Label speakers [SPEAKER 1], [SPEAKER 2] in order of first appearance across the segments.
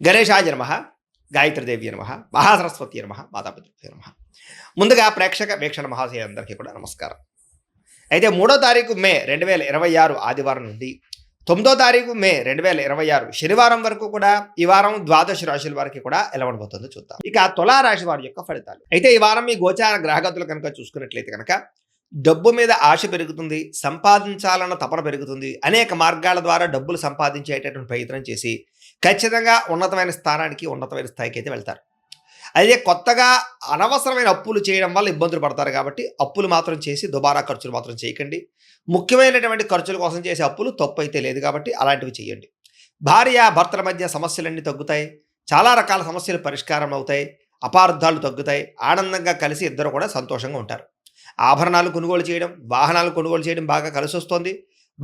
[SPEAKER 1] గణేశాయ నమః, గాయత్రీదేవి నమః, మహాసరస్వతి నమః, మాతాపితృభ్యో నమః. ముందుగా ప్రేక్షక వీక్షణ మహాశయులందరికీ కూడా నమస్కారం. అయితే 3వ తారీఖు మే 2026 ఆదివారం నుండి 9వ తారీఖు మే 2026 శనివారం వరకు కూడా ఈ వారం ద్వాదశ రాశుల వారికి కూడా ఎలా ఉండబోతుందో చూద్దాం. ఇక తులా రాశి వారి యొక్క ఫలితాలు. అయితే ఈ వారం మీ గోచార గ్రహగతులు కనుక చూసుకున్నట్లయితే కనుక డబ్బు మీద ఆశ పెరుగుతుంది, సంపాదించాలన్న తపన పెరుగుతుంది. అనేక మార్గాల ద్వారా డబ్బులు సంపాదించేటటువంటి ప్రయత్నం చేసి ఖచ్చితంగా ఉన్నతమైన స్థానానికి, ఉన్నతమైన స్థాయికి అయితే వెళ్తారు. అదే కొత్తగా అనవసరమైన అప్పులు చేయడం వల్ల ఇబ్బందులు పడతారు కాబట్టి అప్పులు మాత్రం చేసి దుబారా ఖర్చులు మాత్రం చేయకండి. ముఖ్యమైనటువంటి ఖర్చుల కోసం చేసే అప్పులు తప్పు అయితే లేదు కాబట్టి అలాంటివి చేయండి. భార్య భర్తల మధ్య సమస్యలన్నీ తగ్గుతాయి. చాలా రకాల సమస్యలు పరిష్కారం అవుతాయి. అపార్థాలు తగ్గుతాయి. ఆనందంగా కలిసి ఇద్దరు కూడా సంతోషంగా ఉంటారు. ఆభరణాలు కొనుగోలు చేయడం, వాహనాలు కొనుగోలు చేయడం బాగా కలిసి వస్తుంది.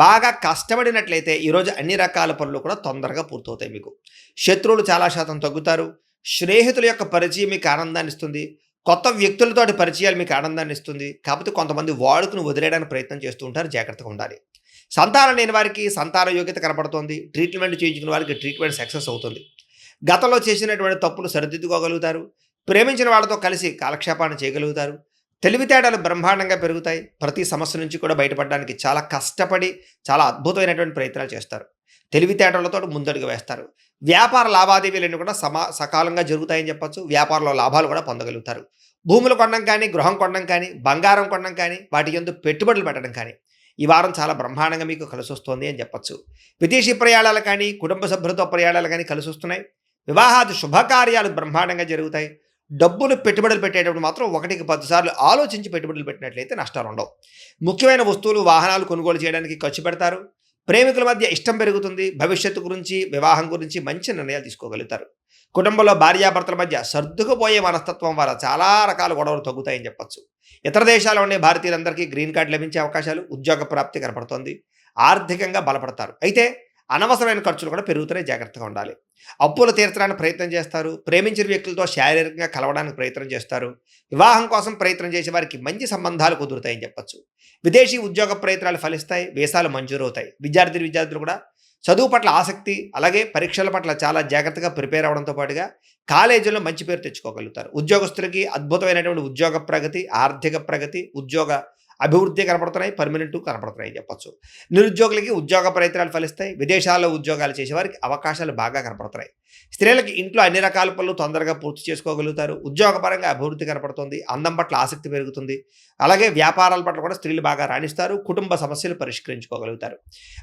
[SPEAKER 1] బాగా కష్టపడినట్లయితే ఈరోజు అన్ని రకాల పనులు కూడా తొందరగా పూర్తవుతాయి. మీకు శత్రువులు చాలా శాతం తగ్గుతారు. స్నేహితుల యొక్క పరిచయం మీకు ఆనందాన్ని ఇస్తుంది. కొత్త వ్యక్తులతోటి పరిచయాలు మీకు ఆనందాన్ని ఇస్తుంది. కాకపోతే కొంతమంది వాడుకుని వదిలేయడానికి ప్రయత్నం చేస్తూ ఉంటారు, జాగ్రత్తగా ఉండాలి. సంతానం లేని వారికి సంతాన యోగ్యత కనపడుతుంది. ట్రీట్మెంట్ చేయించుకున్న వారికి ట్రీట్మెంట్ సక్సెస్ అవుతుంది. గతంలో చేసినటువంటి తప్పులు సరిదిద్దుకోగలుగుతారు. ప్రేమించిన వాళ్ళతో కలిసి కాలక్షేపాన్ని చేయగలుగుతారు. తెలివితేటలు బ్రహ్మాండంగా పెరుగుతాయి. ప్రతి సమస్య నుంచి కూడా బయటపడడానికి చాలా కష్టపడి చాలా అద్భుతమైనటువంటి ప్రయత్నాలు చేస్తారు. తెలివితేటలతో ముందడుగు వేస్తారు. వ్యాపార లావాదేవీలన్నీ కూడా సకాలంగా జరుగుతాయని చెప్పొచ్చు. వ్యాపారంలో లాభాలు కూడా పొందగలుగుతారు. భూములు కొనడం కానీ, గృహం కొనడం కానీ, బంగారం కొనడం కానీ, వాటి యందు పెట్టుబడులు పెట్టడం కానీ ఈ వారం చాలా బ్రహ్మాండంగా మీకు కలిసి వస్తుంది అని చెప్పొచ్చు. విదేశీ ప్రయాణాలు కానీ, కుటుంబ సభ్యులతో ప్రయాణాలు కానీ కలిసి వస్తున్నాయి. వివాహాది శుభకార్యాలు బ్రహ్మాండంగా జరుగుతాయి. డబ్బులు పెట్టుబడులు పెట్టేటప్పుడు మాత్రం 1కి 10 సార్లు ఆలోచించి పెట్టుబడులు పెట్టినట్లయితే నష్టాలు ఉండవు. ముఖ్యమైన వస్తువులు, వాహనాలు కొనుగోలు చేయడానికి ఖర్చు పెడతారు. ప్రేమికుల మధ్య ఇష్టం పెరుగుతుంది. భవిష్యత్తు గురించి, వివాహం గురించి మంచి నిర్ణయాలు తీసుకోగలుగుతారు. కుటుంబంలో భార్యాభర్తల మధ్య సర్దుకుపోయే మనస్తత్వం వల్ల చాలా రకాల గొడవలు తగ్గుతాయని చెప్పొచ్చు. ఇతర దేశాల్లో ఉండే భారతీయులందరికీ గ్రీన్ కార్డు లభించే అవకాశాలు, ఉద్యోగ ప్రాప్తి కనపడుతోంది. ఆర్థికంగా బలపడతారు. అయితే అనవసరమైన ఖర్చులు కూడా పెరుగుతున్నాయి, జాగ్రత్తగా ఉండాలి. అప్పులు తీర్చడానికి ప్రయత్నం చేస్తారు. ప్రేమించిన వ్యక్తులతో శారీరకంగా కలవడానికి ప్రయత్నం చేస్తారు. వివాహం కోసం ప్రయత్నం చేసే వారికి మంచి సంబంధాలు కుదురుతాయని చెప్పొచ్చు. విదేశీ ఉద్యోగ ప్రయత్నాలు ఫలిస్తాయి. వీసాలు మంజూరవుతాయి. విద్యార్థులు కూడా చదువు పట్ల ఆసక్తి, అలాగే పరీక్షల పట్ల చాలా జాగ్రత్తగా ప్రిపేర్ అవ్వడంతో పాటుగా కాలేజీలో మంచి పేరు తెచ్చుకోగలుగుతారు. ఉద్యోగస్తులకి అద్భుతమైనటువంటి ఉద్యోగ ప్రగతి, ఆర్థిక ప్రగతి, ఉద్యోగ అభివృద్ధి కనపడుతున్నాయి. పర్మనెంట్ కనపడుతున్నాయి చెప్పొచ్చు. నిరుద్యోగులకి ఉద్యోగ ప్రయత్నాలు ఫలిస్తాయి. విదేశాల్లో ఉద్యోగాలు చేసేవారికి అవకాశాలు బాగా కనపడుతున్నాయి. స్త్రీలకి ఇంట్లో అన్ని రకాల పనులు తొందరగా పూర్తి చేసుకోగలుగుతారు. ఉద్యోగపరంగా అభివృద్ధి కనపడుతుంది. అందం పట్ల ఆసక్తి పెరుగుతుంది. అలాగే వ్యాపారాల పట్ల కూడా స్త్రీలు బాగా రాణిస్తారు. కుటుంబ సమస్యలు పరిష్కరించుకోగలుగుతారు.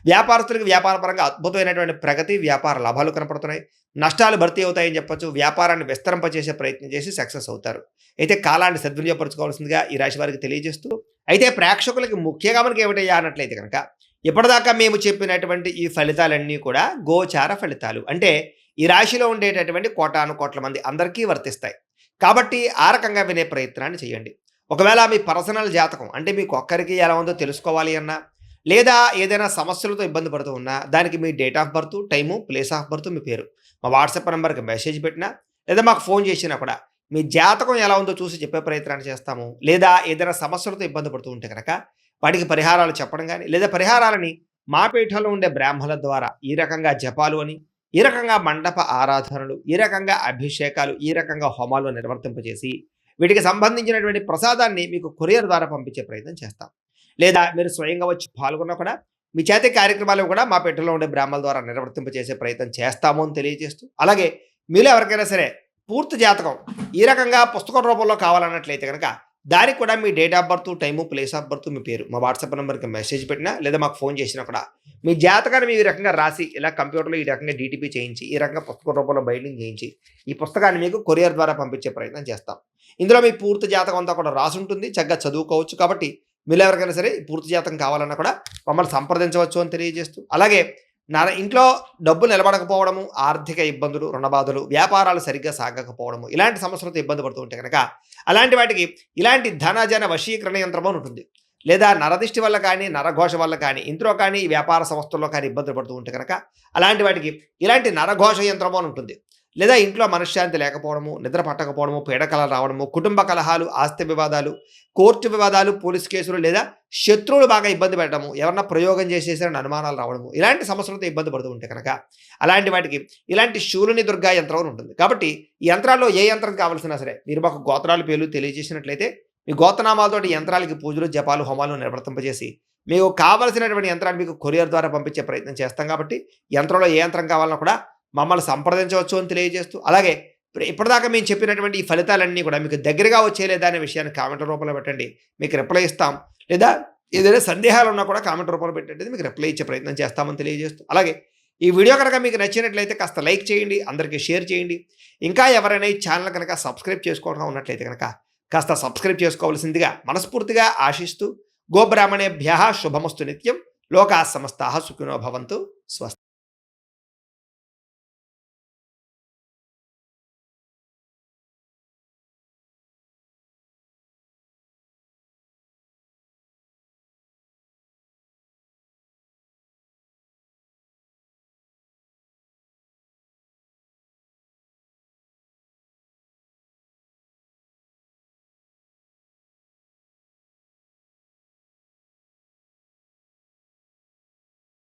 [SPEAKER 1] వ్యాపారస్తులకు వ్యాపారపరంగా అద్భుతమైనటువంటి ప్రగతి, వ్యాపార లాభాలు కనపడుతున్నాయి. నష్టాలు భర్తీ అవుతాయని చెప్పొచ్చు. వ్యాపారాన్ని విస్తరింపచేసే ప్రయత్నం చేసి సక్సెస్ అవుతారు. అయితే కాలాన్ని సద్వినియోగపరచుకోవాల్సిందిగా ఈ రాశి వారికి తెలియజేస్తూ, అయితే ప్రేక్షకులకి ముఖ్యంగా మనకి ఏమిటయ్యా అన్నట్లయితే కనుక ఇప్పటిదాకా మేము చెప్పినటువంటి ఈ ఫలితాలన్నీ కూడా గోచార ఫలితాలు. అంటే ఈ రాశిలో ఉండేటటువంటి కోటాను కోట్ల మంది అందరికీ వర్తిస్తాయి. కాబట్టి ఆ రకంగా వినే ప్రయత్నాన్ని చేయండి. ఒకవేళ మీ పర్సనల్ జాతకం అంటే మీకు ఒక్కరికి ఎలా ఉందో తెలుసుకోవాలి అన్నా, లేదా ఏదైనా సమస్యలతో ఇబ్బంది పడుతూ ఉన్నా, దానికి మీ date of birth, time, place of birth, మీ పేరు మా వాట్సాప్ నెంబర్కి మెసేజ్ పెట్టినా, లేదా మాకు ఫోన్ చేసినా కూడా మీ జాతకం ఎలా ఉందో చూసి చెప్పే ప్రయత్నాన్ని చేస్తాము. లేదా ఏదైనా సమస్యలతో ఇబ్బంది పడుతూ ఉంటే కనుక వాటికి పరిహారాలు చెప్పడం కానీ, లేదా పరిహారాలని మా పీఠంలో ఉండే బ్రాహ్మణుల ద్వారా ఈ రకంగా జపాలు అని, ఈ రకంగా మండప ఆరాధనలు, ఈ రకంగా అభిషేకాలు, ఈ రకంగా హోమాలు నిర్వర్తింపజేసి వీటికి సంబంధించినటువంటి ప్రసాదాన్ని మీకు కొరియర్ ద్వారా పంపించే ప్రయత్నం చేస్తాం. లేదా మీరు స్వయంగా వచ్చి పాల్గొన్నా కూడా మీ చేతి కార్యక్రమాలు కూడా మా పీఠంలో ఉండే బ్రాహ్మణుల ద్వారా నిర్వర్తింపజేసే ప్రయత్నం చేస్తాము అని తెలియజేస్తూ, అలాగే మీలో ఎవరికైనా సరే పూర్తి జాతకం ఈ రకంగా పుస్తకం రూపంలో కావాలన్నట్లయితే కనుక దానికి కూడా మీ date of birth, time, place of birth, మీ పేరు మా వాట్సాప్ నెంబర్కి మెసేజ్ పెట్టినా, లేదా మాకు ఫోన్ చేసినా కూడా మీ జాతకాన్ని మీ ఈ రకంగా రాసి ఇలా కంప్యూటర్లో ఈ రకంగా డీటీపీ చేయించి, ఈ రకంగా పుస్తకం రూపంలో బైండింగ్ చేయించి ఈ పుస్తకాన్ని మీకు కొరియర్ ద్వారా పంపించే ప్రయత్నం చేస్తాం. ఇందులో మీ పూర్తి జాతకం అంతా కూడా రాసి ఉంటుంది. చక్కగా చదువుకోవచ్చు. కాబట్టి మీరు ఎవరికైనా సరే పూర్తి జాతకం కావాలన్నా కూడా మమ్మల్ని సంప్రదించవచ్చు అని తెలియజేస్తూ, అలాగే ఇంట్లో డబ్బు నిలబడకపోవడము, ఆర్థిక ఇబ్బందులు, రుణబాధలు, వ్యాపారాలు సరిగ్గా సాగకపోవడము, ఇలాంటి సమస్యలతో ఇబ్బంది పడుతూ ఉంటే కనుక అలాంటి వాటికి ఇలాంటి ధనజన వశీకరణ యంత్రం అని ఉంటుంది. లేదా నరదిష్టి వల్ల కానీ, నరఘోష వల్ల కానీ, ఇంట్లో కానీ, వ్యాపార సంస్థల్లో కానీ ఇబ్బందులు పడుతూ ఉంటే కనుక అలాంటి వాటికి ఇలాంటి నరఘోష యంత్రం అని ఉంటుంది. లేదా ఇంట్లో మనశ్శాంతి లేకపోవడము, నిద్ర పట్టకపోవడము, పీడకలలు రావడము, కుటుంబ కలహాలు, ఆస్తి వివాదాలు, కోర్టు వివాదాలు, పోలీస్ కేసులు లేదా శత్రువులు బాగా ఇబ్బంది పెట్టడము, ఎవరన్నా ప్రయోగం చేసేసారని అనుమానాలు రావడము, ఇలాంటి సమస్యలతో ఇబ్బంది పడుతూ ఉంటే కనుక అలాంటి వాటికి ఇలాంటి శూలిని దుర్గా యంత్రం అని ఉంటుంది. కాబట్టి ఈ యంత్రాల్లో ఏ యంత్రం కావాల్సినా సరే మీరు మాకు గోత్రాలు పేర్లు తెలియజేసినట్లయితే మీ గోత్రనామాలతోటి యంత్రాలకి పూజలు, జపాలు, హోమాలు నిర్వర్తింపజేసి మీకు కావలసినటువంటి యంత్రాన్ని మీకు కొరియర్ ద్వారా పంపించే ప్రయత్నం చేస్తాం. కాబట్టి యంత్రంలో ఏ యంత్రం కావాలన్నా కూడా మమ్మల్ని సంప్రదించవచ్చు అని తెలియజేస్తూ, అలాగే ఇప్పటిదాకా మేము చెప్పినటువంటి ఈ ఫలితాలన్నీ కూడా మీకు దగ్గరగా వచ్చేలేదా అనే విషయాన్ని కామెంట్ రూపంలో పెట్టండి, మీకు రిప్లై ఇస్తాం. లేదా ఏదైనా సందేహాలు ఉన్నా కూడా కామెంట్ రూపంలో పెట్టండి, మీకు రిప్లై ఇచ్చే ప్రయత్నం చేస్తామని తెలియజేస్తూ, అలాగే ఈ వీడియో కనుక మీకు నచ్చినట్లయితే కాస్త లైక్ చేయండి, అందరికీ షేర్ చేయండి. ఇంకా ఎవరైనా ఈ ఛానల్ కనుక సబ్స్క్రైబ్ చేసుకోవడం ఉన్నట్లయితే కనుక కాస్త సబ్స్క్రైబ్ చేసుకోవాల్సిందిగా మనస్ఫూర్తిగా ఆశిస్తూ, గోబ్రాహ్మణేభ్యః శుభమస్తు నిత్యం, లోకాः సమస్తాः సుఖినో భవంతు. స్వస్తి.